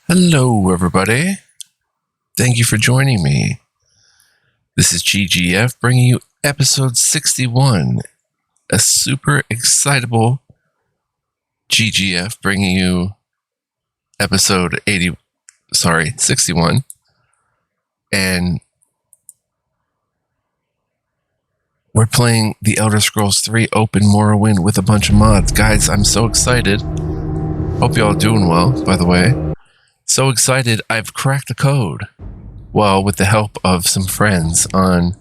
Hello, everybody. Thank you for joining me. This is GGF bringing you episode 61, a super excitable GGF bringing you episode 61. And we're playing The Elder Scrolls 3 Open Morrowind with a bunch of mods. Guys, I'm so excited. Hope y'all doing well, by the way. So excited, I've cracked the code. Well, with the help of some friends on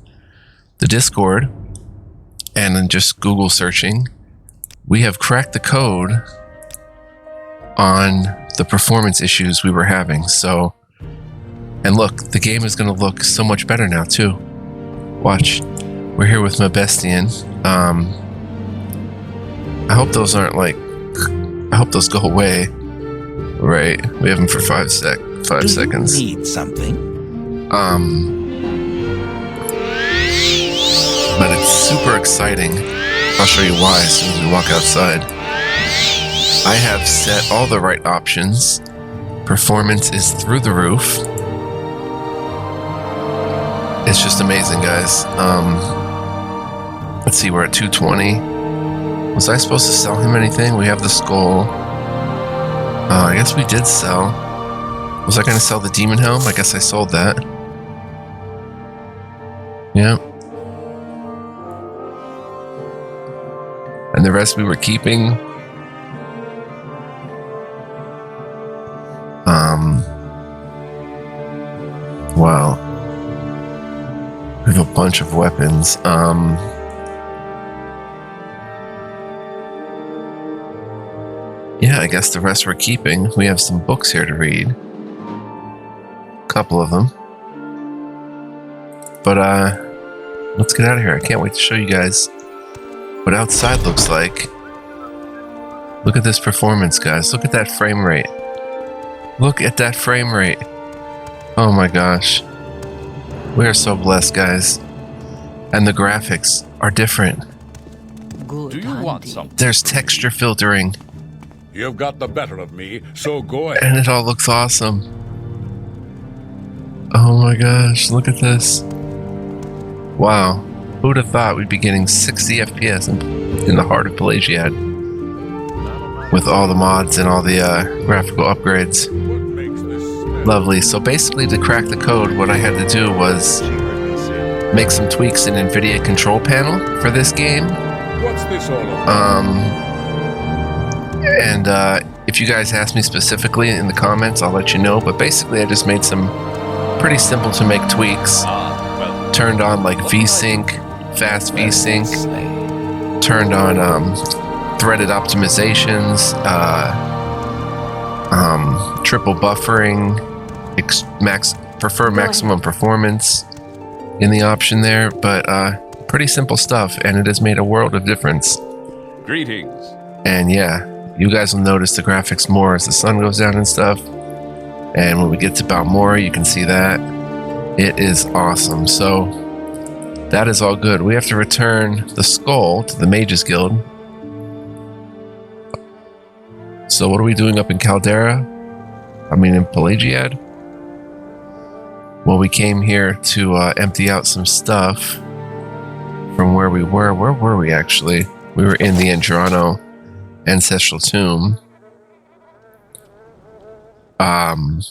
the Discord and then just Google searching, we have cracked the code on the performance issues we were having. So, and look, the game is going to look so much better now too. Watch, we're here with my bestian. I hope those aren't like, I hope those go away. Right, we have them for 5 seconds. Do you need something? But it's super exciting. I'll show you why as soon as we walk outside. I have set all the right options. Performance is through the roof. It's just amazing, guys. Let's see, we're at 220. Was I supposed to sell him anything? We have the skull. I guess we did sell. Was I going to sell the demon helm? I guess I sold that. Yeah. And the rest we were keeping. Wow. We have a bunch of weapons. Yeah, I guess the rest we're keeping. We have some books here to read. A couple of them. But, let's get out of here. I can't wait to show you guys what outside looks like. Look at this performance, guys. Look at that frame rate. Look at that frame rate. Oh my gosh. We are so blessed, guys. And the graphics are different. Good. Do you want something? There's texture filtering. You've got the better of me, so go ahead. And it all looks awesome. Oh my gosh, look at this. Wow. Who would have thought we'd be getting 60 FPS in the heart of Pelagiad? With all the mods and all the graphical upgrades. Lovely. So basically to crack the code, what I had to do was make some tweaks in NVIDIA control panel for this game. What's this all about? And if you guys ask me specifically in the comments, I'll let you know. But basically, I just made some pretty simple to make tweaks. Turned on like VSync, fast VSync. Turned on threaded optimizations, triple buffering, prefer maximum performance in the option there. But pretty simple stuff, and it has made a world of difference. Greetings. And yeah. You guys will notice the graphics more as the sun goes down and stuff. And when we get to Balmora, you can see that. It is awesome. So, that is all good. We have to return the skull to the Mages Guild. So, what are we doing up in Caldera? I mean, in Pelagiad? Well, we came here to empty out some stuff from where we were. Where were we, actually? We were in the Andrano Ancestral Tomb. And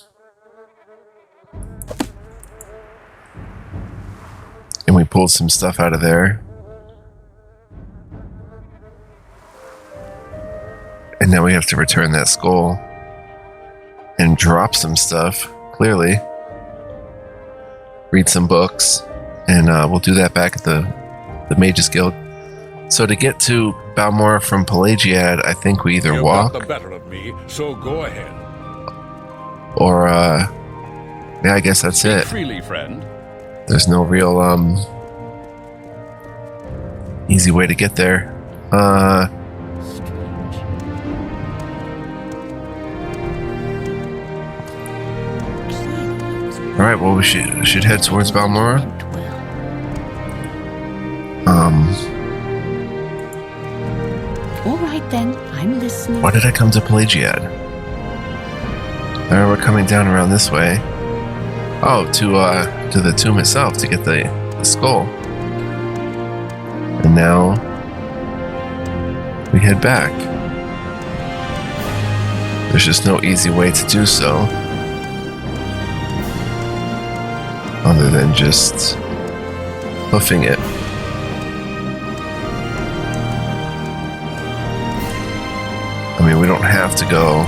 we pulled some stuff out of there. And now we have to return that skull and drop some stuff, clearly. Read some books. And we'll do that back at the Mages Guild. So to get to Balmora from Pelagiad, I think we either walk. You've got the better of me, so go ahead. Or, yeah, I guess that's it. Freely, friend. There's no real, easy way to get there. Alright, well, we should head towards Balmora. All right then, I'm listening. Why did I come to Pelagiad? Alright, we're coming down around this way. Oh, to the tomb itself to get the skull. And now we head back. There's just no easy way to do so, other than just hoofing it. I mean, we don't have to go.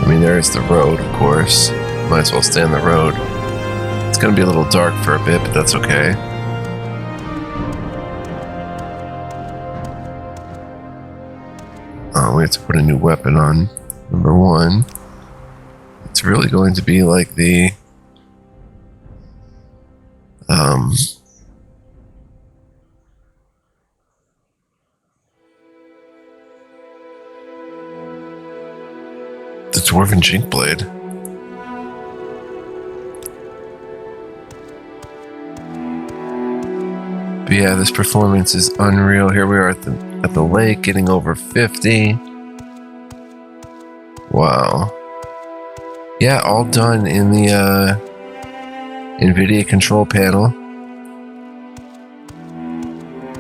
I mean, there is the road, of course. Might as well stay on the road. It's going to be a little dark for a bit, but that's okay. We have to put a new weapon on. Number 1. It's really going to be like the... the Dwarven Jink Blade. But yeah, this performance is unreal. Here we are at the lake, getting over 50. Wow. Yeah, all done in the NVIDIA control panel.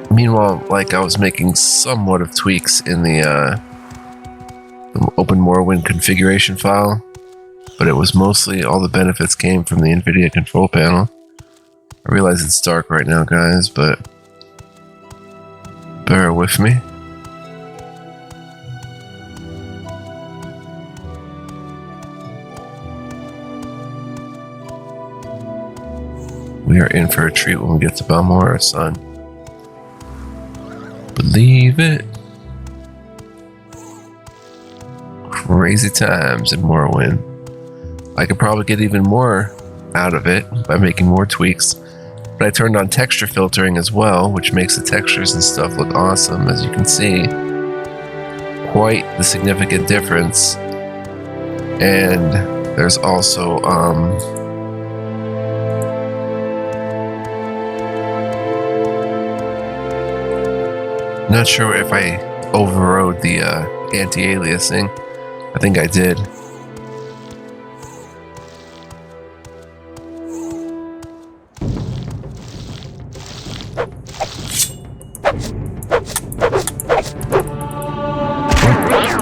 Meanwhile, like, I was making somewhat of tweaks in the OpenMW configuration file, but it was mostly all the benefits came from the NVIDIA control panel. I realize it's dark right now, guys, but bear with me. We are in for a treat when we get to Balmora, son. Believe it. Crazy times in Morrowind. I could probably get even more out of it by making more tweaks. But I turned on texture filtering as well, which makes the textures and stuff look awesome, as you can see. Quite the significant difference. And there's also not sure if I overrode the anti-aliasing. I think I did.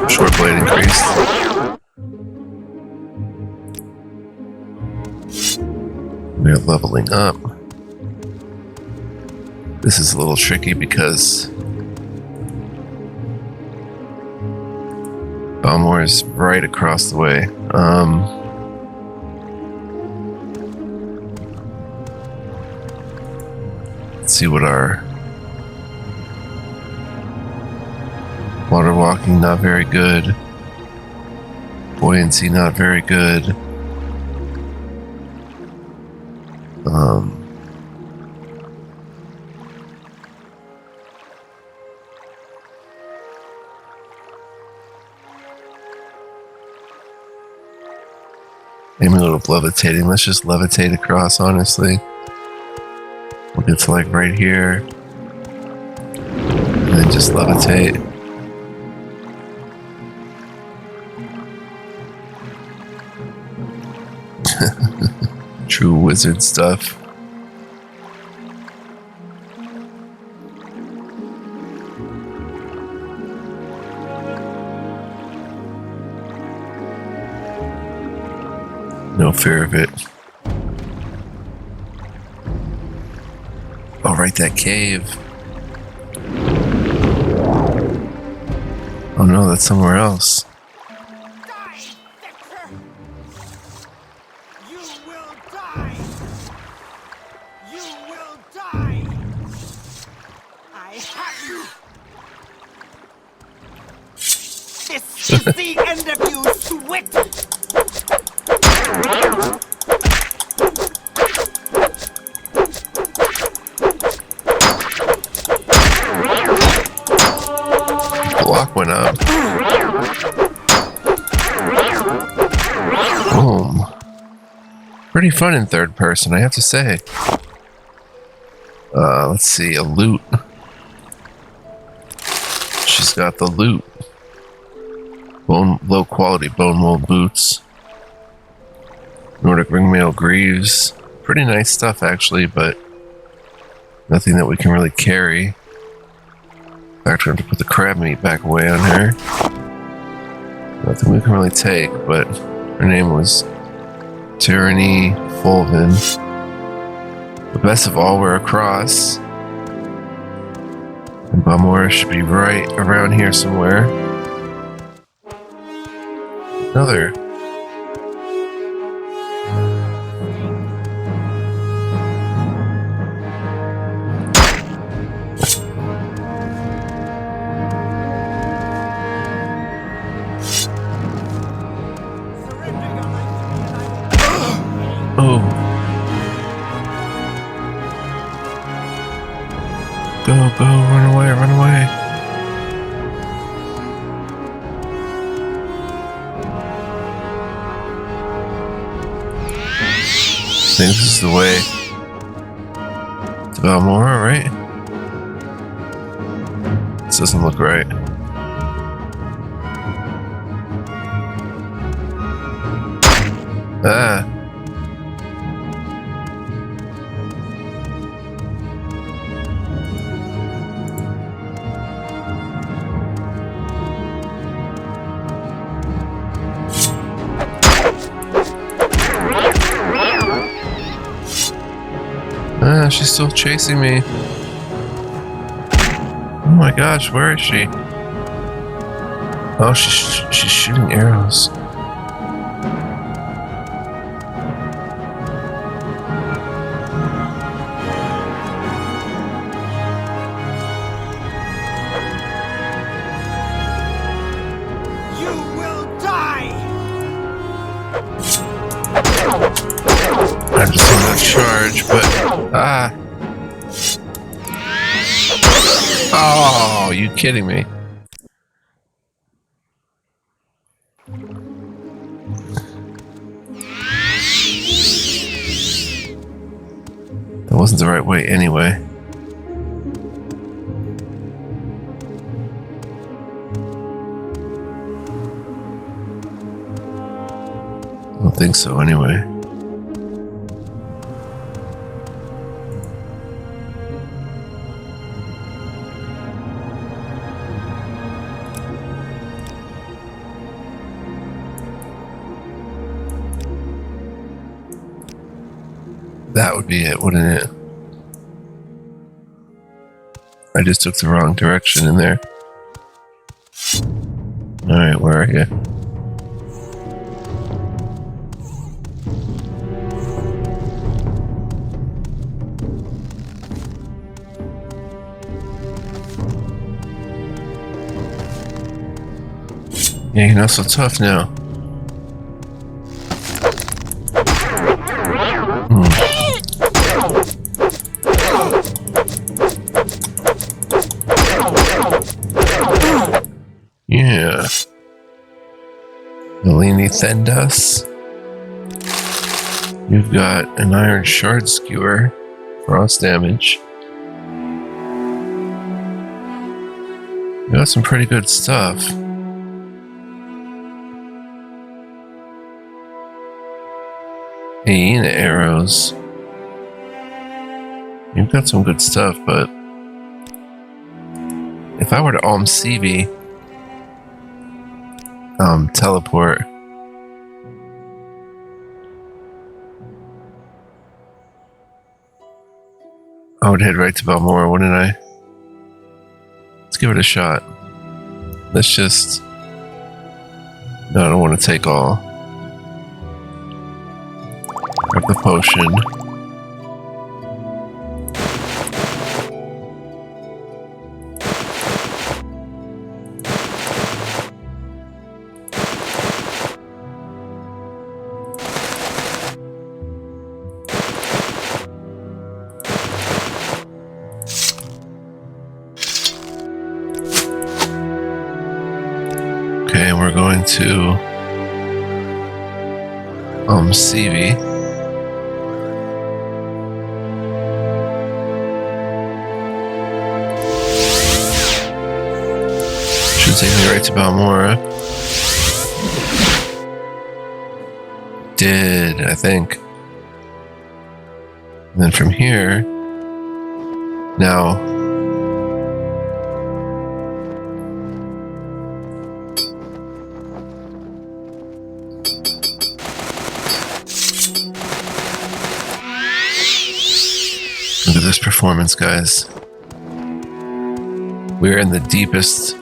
Short blade increased. We're leveling up. This is a little tricky because Balmora is right across the way. Let's see what our water walking, not very good. Buoyancy, not very good. Maybe a little levitating. Let's just levitate across, honestly. We'll get to like right here. And then just levitate. True wizard stuff. No fear of it. Oh, right, that cave. Oh no, that's somewhere else. Die, Victor! You will die! You will die! I have you! This is the end of you, Swit! Block went up. Boom. Pretty fun in third person, I have to say. Let's see, a loot. She's got the loot. low quality bone wool boots. Nordic ringmail greaves. Pretty nice stuff actually, but nothing that we can really carry. In fact, we're going to put the crab meat back away on her. Nothing we can really take, but her name was Tyranny Fulvin. The best of all, we're across. And Balmora should be right around here somewhere. Another. Oh. Go, run away, run away. I think this is the way to Balmora, right? This doesn't look right. Ah. Ah, she's still chasing me. Oh my gosh, where is she? Oh, she's shooting arrows. You will die! I'm just gonna charge, but ah! Oh, you kidding me? That wasn't the right way anyway. I don't think so anyway. That would be it, wouldn't it? I just took the wrong direction in there. Alright, where are you? Yeah, you're not so tough now. Yeah. Melini Thendas. You've got an iron shard skewer. Frost damage. You got some pretty good stuff. Hyena arrows. You've got some good stuff, but if I were to CV teleport, I would head right to Balmora, wouldn't I? Let's give it a shot. Let's just... No, I don't want to take all. Grab the potion. Okay, we're going to CV. Should take me right to Balmora. did, I think. And then from here, now, look at this performance, guys. We're in the deepest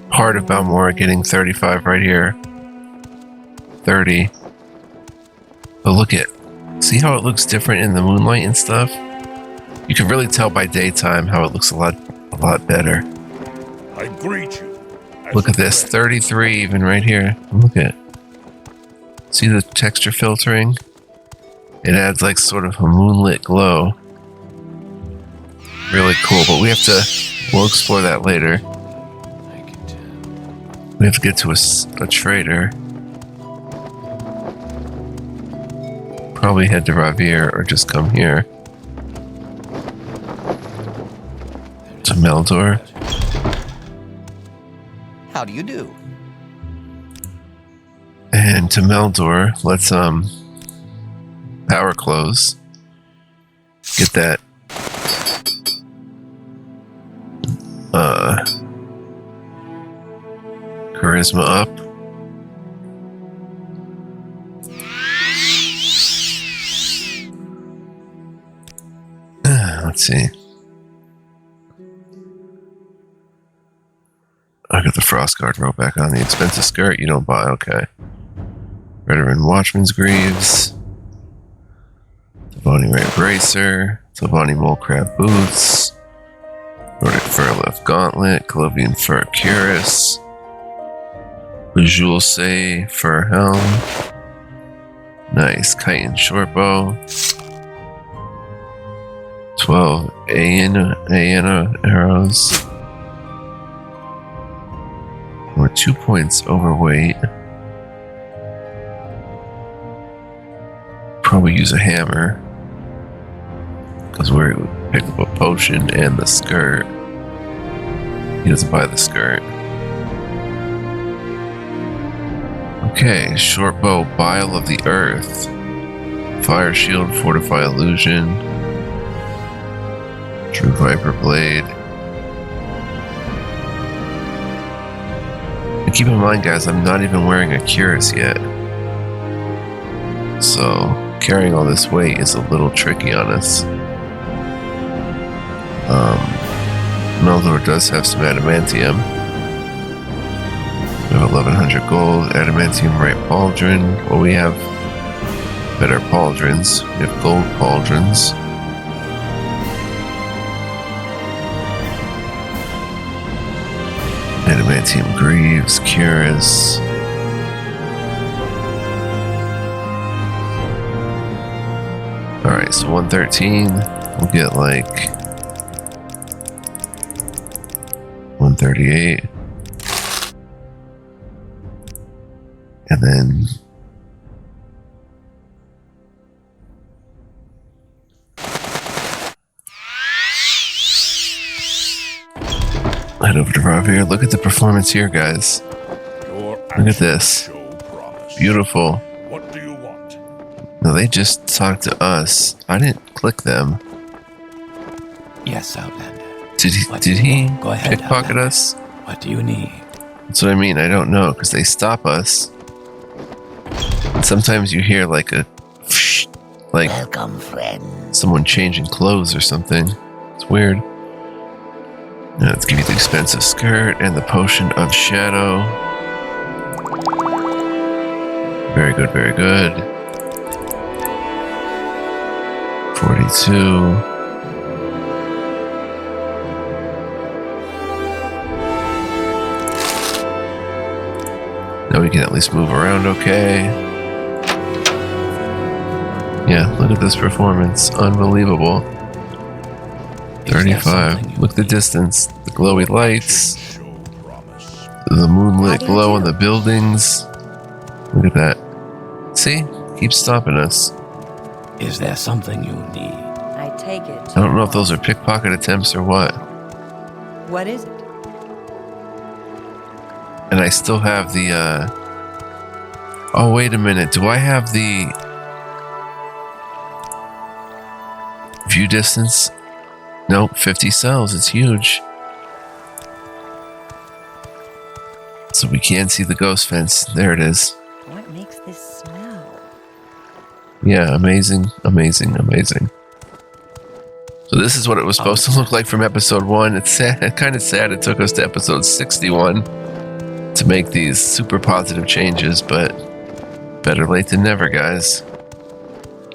part of Balmora, getting 35 right here. 30. But look at, see how it looks different in the moonlight and stuff? You can really tell by daytime how it looks a lot better. I greet you. Look at this, 33 even right here. Look at, see the texture filtering? It adds like sort of a moonlit glow. Really cool, but we have to, we'll explore that later. We have to get to a trader. Probably head to Ravir or just come here. To Meldor. How do you do? And to Meldor, let's power close. Get that charisma up. Let's see. I got the Frostguard robe back on. The expensive skirt you don't buy. Okay. Veteran Watchman's Greaves. Tavani Ray Bracer. Tavani Mole Crab Boots. Nordic Fur Left Gauntlet. Colovian Fur Cuirass. Bejewel Say Fur Helm. Nice. Chitin Shortbow. 12 Aena arrows. We're 2 points overweight. Probably use a hammer. Because we picked up a potion and the skirt. He doesn't buy the skirt. Okay, short bow, Bile of the Earth. Fire Shield, Fortify Illusion. True Viper Blade. And keep in mind, guys, I'm not even wearing a cuirass yet. So, carrying all this weight is a little tricky on us. Meldor does have some adamantium. We have 1100 gold, adamantium right pauldron. Well, we have better pauldrons. We have gold pauldrons. Adamantium greaves, cuirass. Alright, so 113. We'll get like 138. And then head over to Ravir. Look at the performance here, guys. Look at this. Beautiful. What do you want? No, they just talked to us. I didn't click them. Yes, Outlander. Did he Go ahead, pickpocket Outlander. us? What do you need? That's what I mean. I don't know, because they stop us. And sometimes you hear like a like Welcome, friend. someone changing clothes or something. It's weird. Now let's give you the expensive skirt and the potion of shadow. Very good, very good. 42. Now we can at least move around okay. Yeah, look at this performance. Unbelievable. 35. Look at the distance. The glowy lights. The moonlit glow on the buildings. Look at that. See? Keeps stopping us. Is there something you need? I take it. I don't know if those are pickpocket attempts or what. What is it? And I still have the Oh, wait a minute. Do I have the view distance? Nope, 50 cells. It's huge. So we can see the ghost fence. There it is. What makes this smell? Yeah, amazing, amazing, amazing. So this is what it was supposed to look like from episode 1. It's sad, kind of sad it took us to episode 61 to make these super positive changes, but better late than never, guys.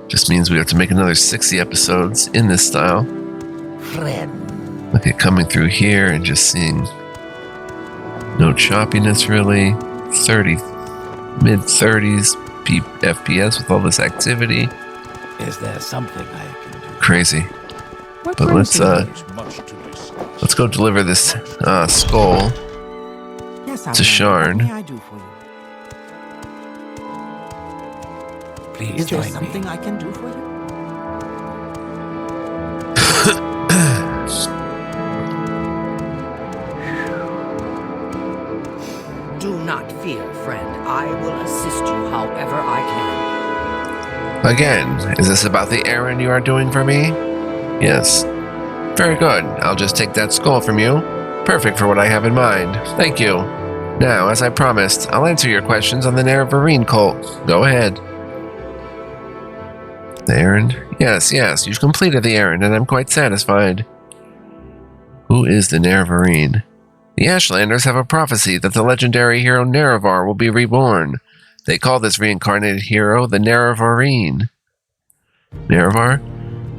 Just means we have to make another 60 episodes in this style. Friend. Look at coming through here and just seeing no choppiness really. 30, mid-30s FPS with all this activity. Is there something I can do? Crazy. What But brings you here? There's much to discuss. let's go deliver this skull. Yes, To Sharn. What may I do for you? Please Is there join me. something I can do for you? Do not fear, friend. I will assist you however I can. Again, is this about the errand you are doing for me? Yes. Very good. I'll just take that skull from you. Perfect for what I have in mind. Thank you. Now, as I promised, I'll answer your questions on the Nerevarine cult. Go ahead. The errand? Yes, you've completed the errand, and I'm quite satisfied. Who is the Nerevarine? The Ashlanders have a prophecy that the legendary hero Nerevar will be reborn. They call this reincarnated hero the Nerevarine. Nerevar?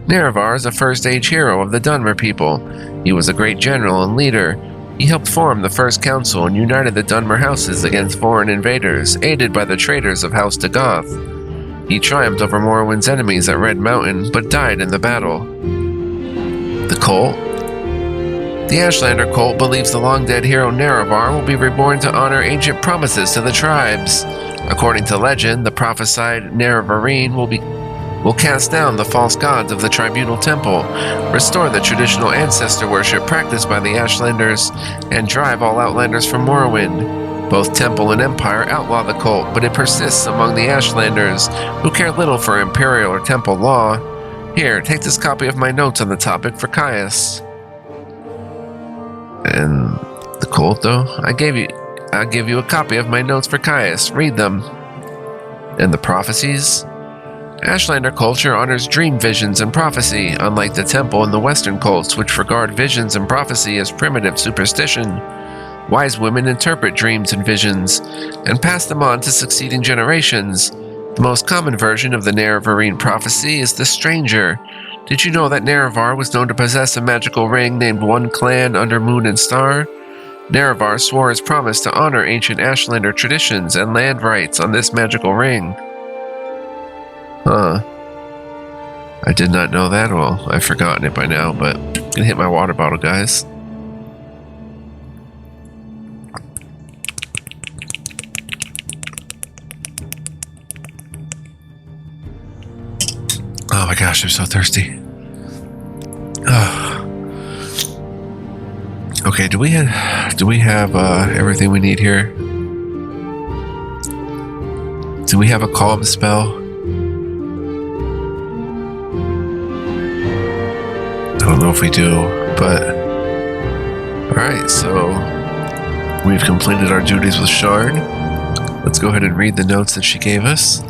Nerevar is a first-age hero of the Dunmer people. He was a great general and leader. He helped form the First Council and united the Dunmer houses against foreign invaders, aided by the traders of House Dagoth. He triumphed over Morrowind's enemies at Red Mountain, but died in the battle. The cult? The Ashlander cult believes the long-dead hero Nerevar will be reborn to honor ancient promises to the tribes. According to legend, the prophesied Nerevarine will cast down the false gods of the Tribunal Temple, restore the traditional ancestor worship practiced by the Ashlanders, and drive all Outlanders from Morrowind. Both Temple and Empire outlaw the cult, but it persists among the Ashlanders, who care little for Imperial or Temple law. Here, take this copy of my notes on the topic for Caius. And the cult, though? I'll give you a copy of my notes for Caius. Read them. And the prophecies? Ashlander culture honors dream visions and prophecy, unlike the Temple and the Western cults, which regard visions and prophecy as primitive superstition. Wise women interpret dreams and visions, and pass them on to succeeding generations. The most common version of the Nerevarine prophecy is the Stranger. Did you know that Nerevar was known to possess a magical ring named One Clan Under Moon and Star? Nerevar swore his promise to honor ancient Ashlander traditions and land rights on this magical ring. Huh. I did not know that. Well, I've forgotten it by now, but I'm gonna hit my water bottle, guys. Oh my gosh, I'm so thirsty. Okay, do we have everything we need here? Do we have a calm spell? I don't know if we do, but alright, so we've completed our duties with Sharn. Let's go ahead and read the notes that she gave us.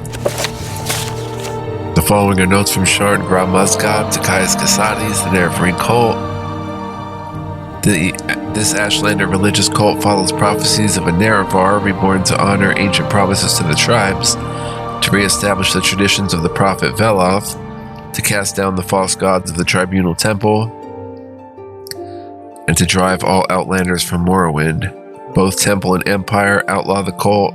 The following are notes from Sharn Gra Musgab to Caius Casades, the Nerevarine cult. This Ashlander religious cult follows prophecies of a Nerevar reborn to honor ancient promises to the tribes, to re-establish the traditions of the prophet Veloth, to cast down the false gods of the Tribunal Temple, and to drive all Outlanders from Morrowind. Both Temple and Empire outlaw the cult,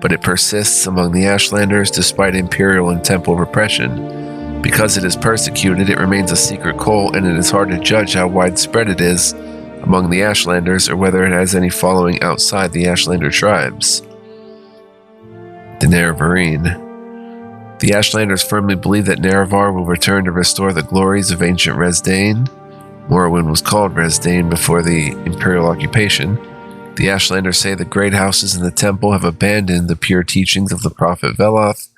but it persists among the Ashlanders despite Imperial and Temple repression. Because it is persecuted, it remains a secret cult, and it is hard to judge how widespread it is among the Ashlanders or whether it has any following outside the Ashlander tribes. The Nerevarine. The Ashlanders firmly believe that Nerevar will return to restore the glories of ancient Resdain. Morrowind was called Resdain before the Imperial occupation. The Ashlanders say the great houses in the temple have abandoned the pure teachings of the prophet Veloth,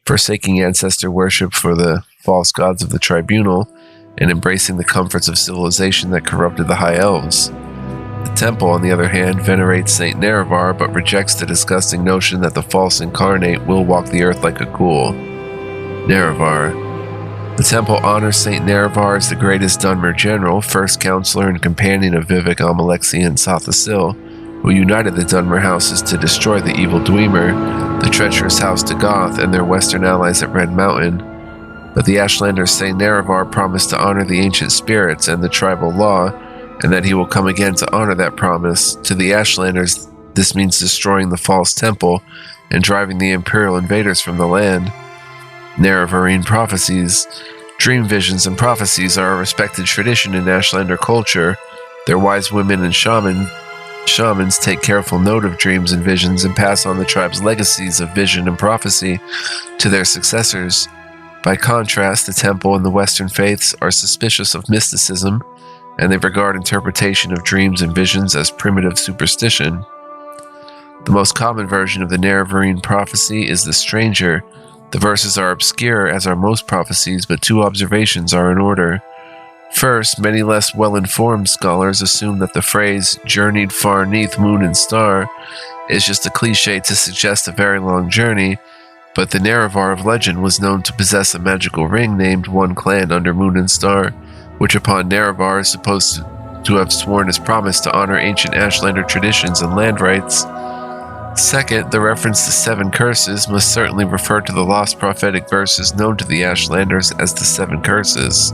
forsaking ancestor worship for the false gods of the tribunal, and embracing the comforts of civilization that corrupted the High Elves. The temple, on the other hand, venerates Saint Nerevar, but rejects the disgusting notion that the false incarnate will walk the earth like a ghoul. Nerevar. The temple honors Saint Nerevar as the greatest Dunmer general, first counselor and companion of Vivek, Almalexi, and Sothasil, who united the Dunmer houses to destroy the evil Dwemer, the treacherous House Dagoth, and their western allies at Red Mountain. But the Ashlanders say Nerevar promised to honor the ancient spirits and the tribal law, and that he will come again to honor that promise. To the Ashlanders, this means destroying the false temple and driving the Imperial invaders from the land. Nerevarine prophecies. Dream visions and prophecies are a respected tradition in Ashlander culture. Their wise women and shamans take careful note of dreams and visions and pass on the tribe's legacies of vision and prophecy to their successors. By contrast, the temple and the Western faiths are suspicious of mysticism, and they regard interpretation of dreams and visions as primitive superstition. The most common version of the Nerevarine prophecy is the Stranger. The verses are obscure, as are most prophecies, but two observations are in order. First, many less well-informed scholars assume that the phrase, journeyed far neath moon and star, is just a cliche to suggest a very long journey, but the Nerevar of legend was known to possess a magical ring named One Clan under Moon and Star, which upon Nerevar is supposed to have sworn his promise to honor ancient Ashlander traditions and land rights. Second, the reference to 7 curses must certainly refer to the lost prophetic verses known to the Ashlanders as the 7 curses.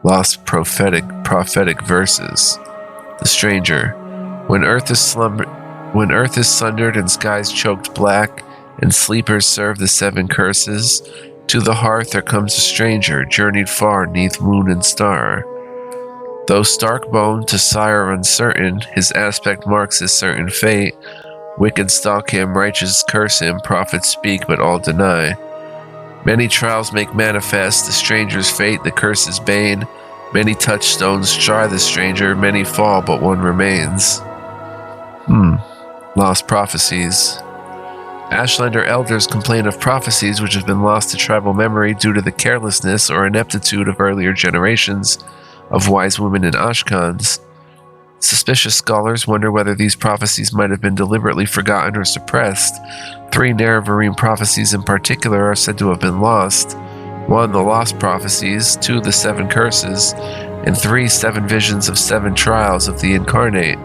Lost prophetic verses. The Stranger. When earth is sundered and skies choked black, and sleepers serve the 7 curses, to the hearth there comes a stranger, journeyed far neath moon and star. Though stark-boned to sire uncertain, his aspect marks his certain fate. Wicked stalk him, righteous curse him, prophets speak, but all deny. Many trials make manifest the stranger's fate, the curse's bane. Many touchstones try the stranger, many fall, but one remains. Lost prophecies. Ashlander elders complain of prophecies which have been lost to tribal memory due to the carelessness or ineptitude of earlier generations of wise women and Ashkans. Suspicious scholars wonder whether these prophecies might have been deliberately forgotten or suppressed. 3 Nerevarine prophecies in particular are said to have been lost. 1, the lost prophecies, 2, the 7 curses, and 3, 7 visions of 7 trials of the incarnate.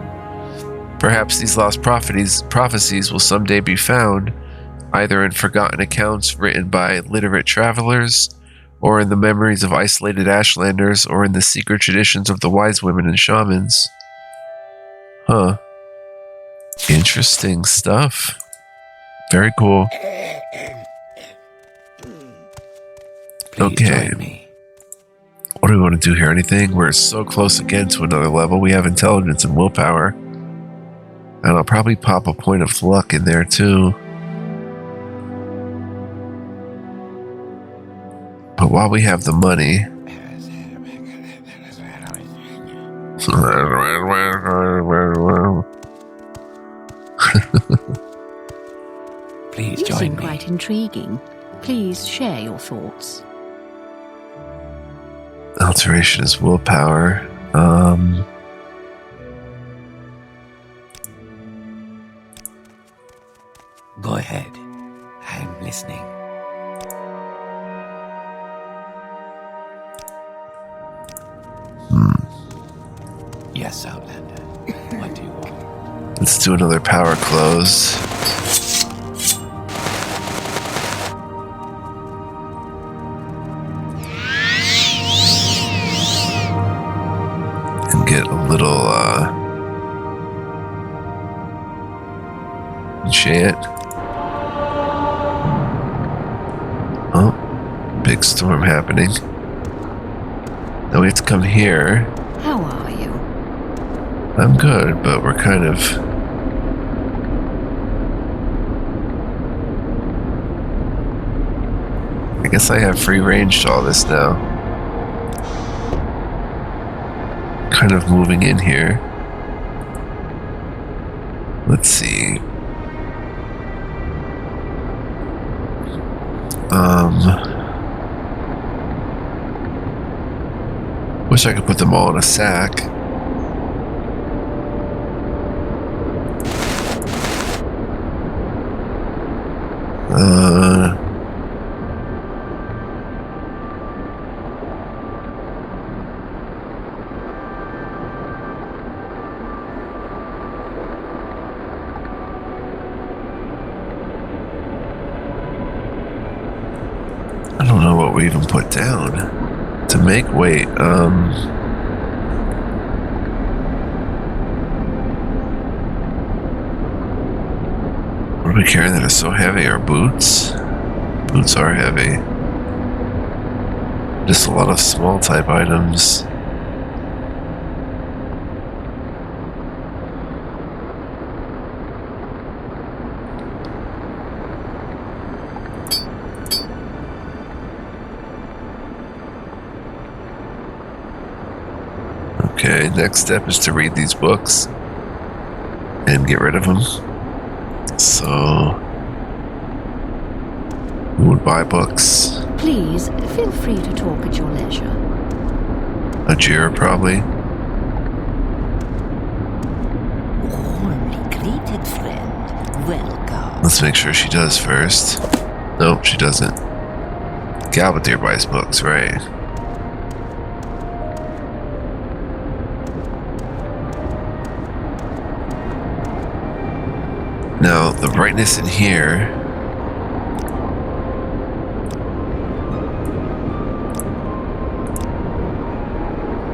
Perhaps these lost prophecies will someday be found, either in forgotten accounts written by literate travelers, or in the memories of isolated Ashlanders, or in the secret traditions of the wise women and shamans. Interesting stuff. Very cool. Please Okay. join me. What do we want to do here? Anything? We're so close again to another level. We have intelligence and willpower. And I'll probably pop a point of luck in there too. But while we have the money... Please You join seem me. quite intriguing. Please share your thoughts. Alteration is willpower. Go ahead. I'm listening. Yes, Outlander. What do you want? Let's do another power close. And get a little enchant. Oh, big storm happening. Now we have to come here. How are you? I'm good, but we're kind of... I guess I have free range to all this now. Kind of moving in here. Wish I could put them all in a sack. I don't know what we even put down to make weight. What are we carrying that is so heavy? Our boots? Boots are heavy. Just a lot of small type items. Okay, next step is to read these books and get rid of them. So, who would buy books? Please, feel free to talk at your leisure. Ajira, probably. Warmly greeted, friend. Welcome. Let's make sure she does first. Nope, she doesn't. Galbadir buys books, right? Now, the brightness in here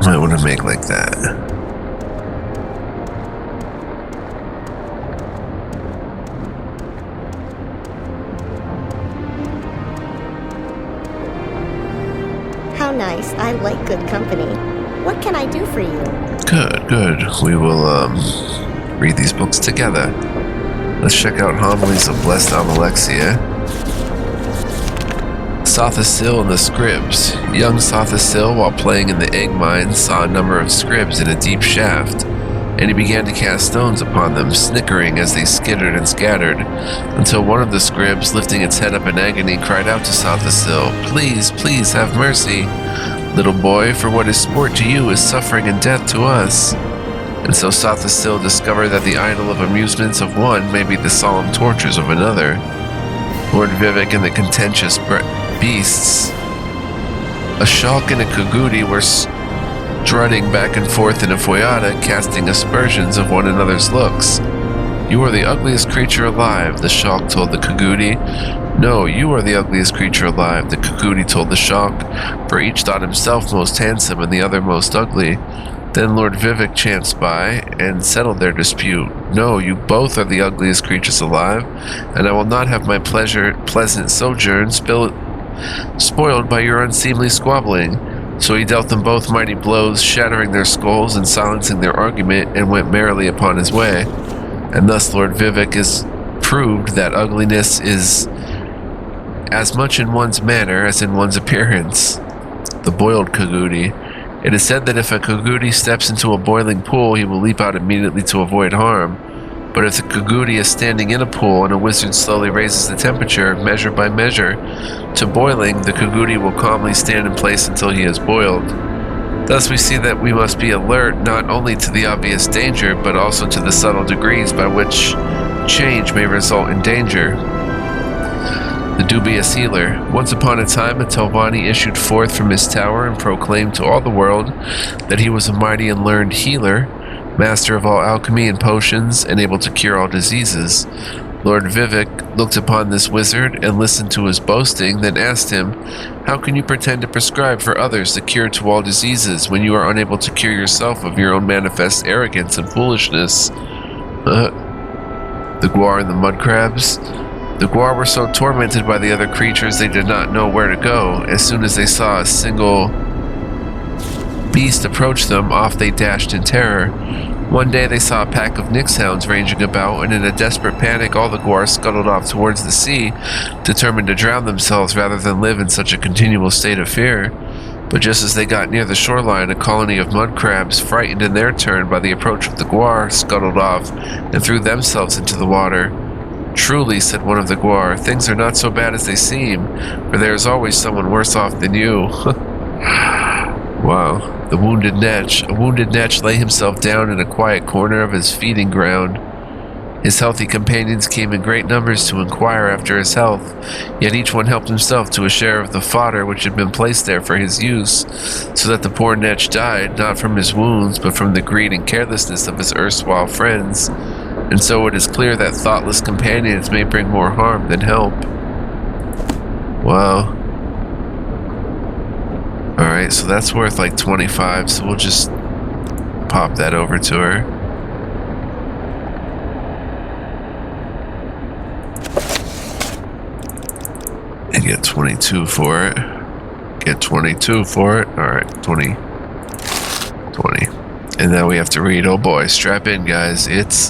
might want to make like that. How nice. I like good company. What can I do for you? Good, good. We will read these books together. Let's check out Homilies of Blessed Amalexia. Sothasil and the Scribs. Young Sothasil, while playing in the egg mine, saw a number of scribs in a deep shaft, and he began to cast stones upon them, snickering as they skittered and scattered, until one of the scribs, lifting its head up in agony, cried out to Sothasil, "Please, please have mercy, little boy, for what is sport to you is suffering and death to us." And so Sothasil discovered that the idle of amusements of one may be the solemn tortures of another. Lord Vivek and the contentious beasts, a Shulk and a Kagudi, were strutting back and forth in a foyada, casting aspersions of one another's looks. "You are the ugliest creature alive," the Shulk told the Kagudi. "No, you are the ugliest creature alive," the Kagudi told the Shulk, for each thought himself most handsome and the other most ugly. Then Lord Vivek chanced by and settled their dispute. "No, you both are the ugliest creatures alive, and I will not have my pleasant sojourn spoiled by your unseemly squabbling." So he dealt them both mighty blows, shattering their skulls and silencing their argument, and went merrily upon his way. And thus Lord Vivek is proved that ugliness is as much in one's manner as in one's appearance. The boiled Kagudi. It is said that if a Kagudi steps into a boiling pool, he will leap out immediately to avoid harm. But if the Kagudi is standing in a pool and a wizard slowly raises the temperature, measure by measure, to boiling, the Kagudi will calmly stand in place until he is boiled. Thus we see that we must be alert not only to the obvious danger, but also to the subtle degrees by which change may result in danger. The dubious healer. Once upon a time, a Telvanni issued forth from his tower and proclaimed to all the world that he was a mighty and learned healer, master of all alchemy and potions, and able to cure all diseases. Lord Vivek looked upon this wizard and listened to his boasting, then asked him, "How can you pretend to prescribe for others the cure to all diseases when you are unable to cure yourself of your own manifest arrogance and foolishness?" The Gwar and the mud crabs. The Gwar were so tormented by the other creatures they did not know where to go. As soon as they saw a single beast approach them, off they dashed in terror. One day they saw a pack of nixhounds ranging about, and in a desperate panic all the Gwar scuttled off towards the sea, determined to drown themselves rather than live in such a continual state of fear. But just as they got near the shoreline, a colony of mud crabs, frightened in their turn by the approach of the Gwar, scuttled off and threw themselves into the water. Truly, said one of the Guar, things are not so bad as they seem, for there is always someone worse off than you. Wow. A wounded Netch lay himself down in a quiet corner of his feeding ground. His healthy companions came in great numbers to inquire after his health, yet each one helped himself to a share of the fodder which had been placed there for his use, so that the poor Netch died, not from his wounds, but from the greed and carelessness of his erstwhile friends. And so it is clear that thoughtless companions may bring more harm than help. Wow. Alright, so that's worth like 25, so we'll just pop that over to her. And get 22 for it. Get 22 for it. Alright, 20. And now we have to read, oh boy, strap in guys, it's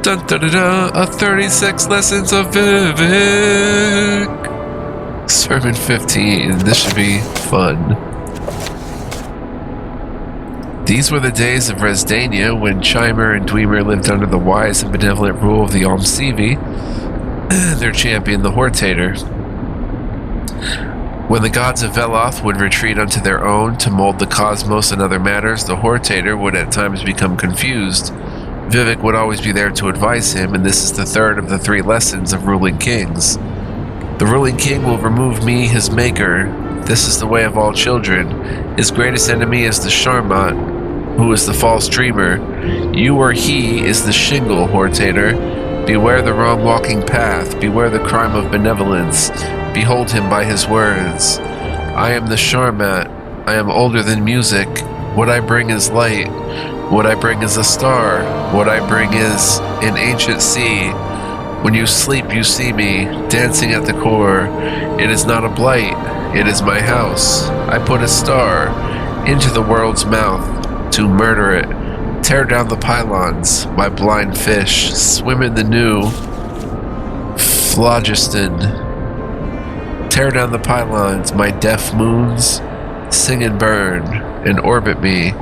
dun, dun, dun, dun, a 36 lessons of Vivek. Sermon 15, this should be fun. These were the days of Resdania when Chimer and Dwemer lived under the wise and benevolent rule of the Almsivi, their champion the Hortator. When the gods of Veloth would retreat unto their own to mold the cosmos and other matters, the Hortator would at times become confused. Vivek would always be there to advise him, and this is the third of the 3 lessons of ruling kings. The ruling king will remove me, his maker. This is the way of all children. His greatest enemy is the Sharmat, who is the false dreamer. You or he is the shingle, Hortator. Beware the wrong walking path. Beware the crime of benevolence. Behold him by his words. I am the Sharmat. I am older than music. What I bring is light. What I bring is a star. What I bring is an ancient sea. When you sleep, you see me, dancing at the core. It is not a blight. It is my house. I put a star into the world's mouth to murder it. Tear down the pylons, my blind fish. Swim in the new phlogiston. Tear down the pylons, my deaf moons. Sing and burn, and orbit me.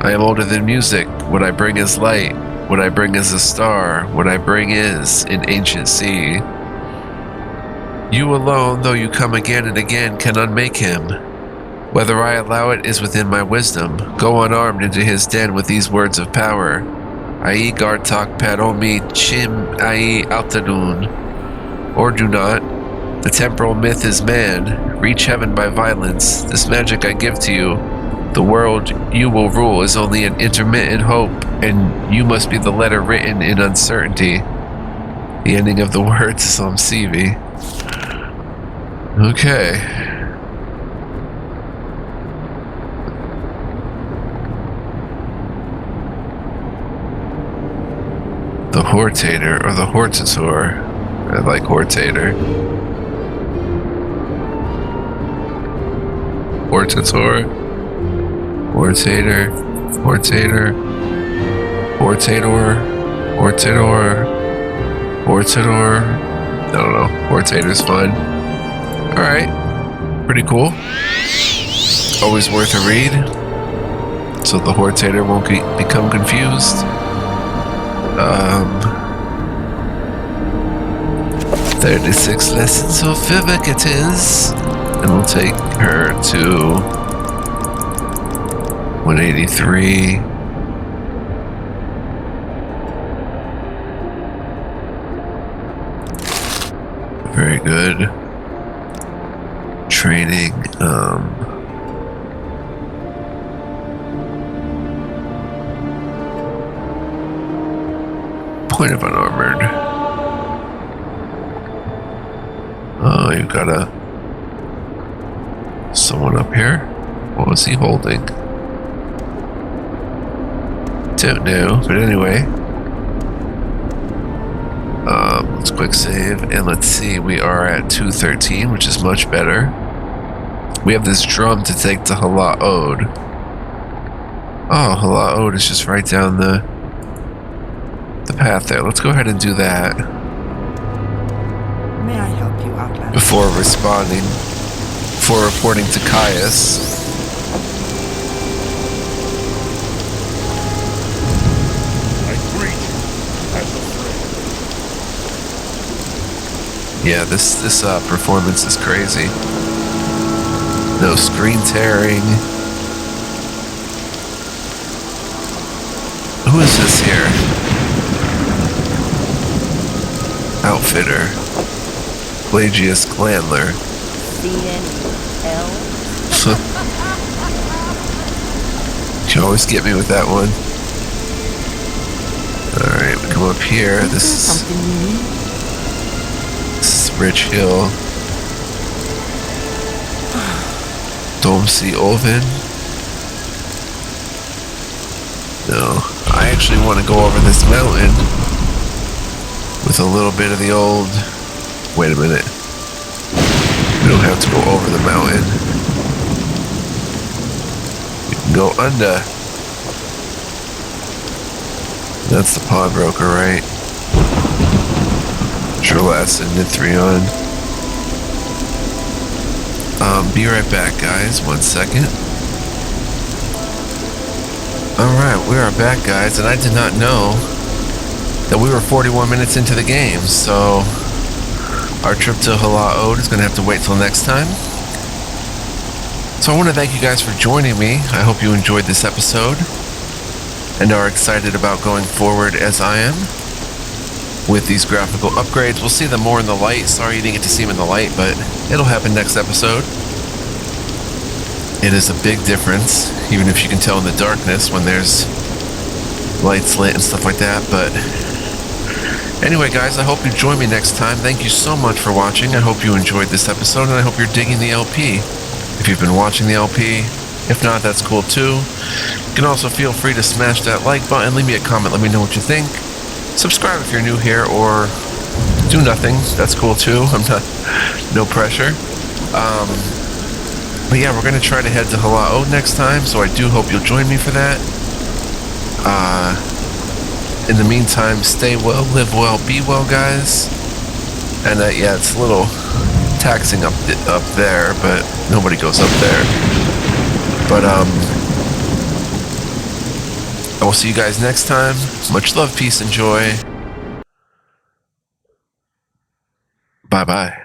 I am older than music. What I bring is light. What I bring is a star. What I bring is an ancient sea. You alone, though you come again and again, can unmake him. Whether I allow it is within my wisdom. Go unarmed into his den with these words of power. Ai Gartok Paromi Chim Ai Altadun. Or do not. The temporal myth is man. Reach heaven by violence. This magic I give to you. The world you will rule is only an intermittent hope, and you must be the letter written in uncertainty. The ending of the words is on CV. Okay. The Hortator, or the Hortator. I like Hortator. Hortator. Hortator. Hortator. Hortator. Hortator. Hortator. I don't know. Hortator's fun. Alright. Pretty cool. Always worth a read. So the Hortator won't become confused. 36 lessons of Vivek it is. And we'll take her to 183. Very good. Training. Point of unarmored. Oh, you've got someone up here. What was he holding? Don't know, but anyway. Let's quick save, and let's see, we are at 213, which is much better. We have this drum to take to Hala Ode. Oh, Hala Ode is just right down the path there. Let's go ahead and do that. May I help you, Outlander? Before reporting to Caius. I greet you as a friend. Yeah, this performance is crazy. No screen tearing. Who is this here? Outfitter. Pelagius Glandler. You always get me with that one. Alright, we come up here. This is Rich Hill. Domsey Oven. No, I actually want to go over this mountain with a little bit of the old... Wait a minute. We don't have to go over the mountain. We can go under. That's the pawnbroker, right? Trelass and Nithrion. Be right back, guys. 1 second. Alright, we are back, guys, and I did not know that we were 41 minutes into the game, so our trip to Hala is going to have to wait till next time. So I want to thank you guys for joining me. I hope you enjoyed this episode and are excited about going forward as I am with these graphical upgrades. We'll see them more in the light. Sorry you didn't get to see them in the light, but it'll happen next episode. It is a big difference, even if you can tell in the darkness when there's lights lit and stuff like that. But anyway, guys, I hope you join me next time. Thank you so much for watching. I hope you enjoyed this episode, and I hope you're digging the LP. If you've been watching the LP, if not, that's cool too. You can also feel free to smash that like button, leave me a comment, let me know what you think. Subscribe if you're new here, or do nothing. That's cool too. I'm not, no pressure. But yeah, we're going to try to head to Hala next time, so I do hope you'll join me for that. In the meantime, stay well, live well, be well, guys. And yeah, it's a little taxing up there, but nobody goes up there. But I will see you guys next time. Much love, peace, and joy. Bye-bye.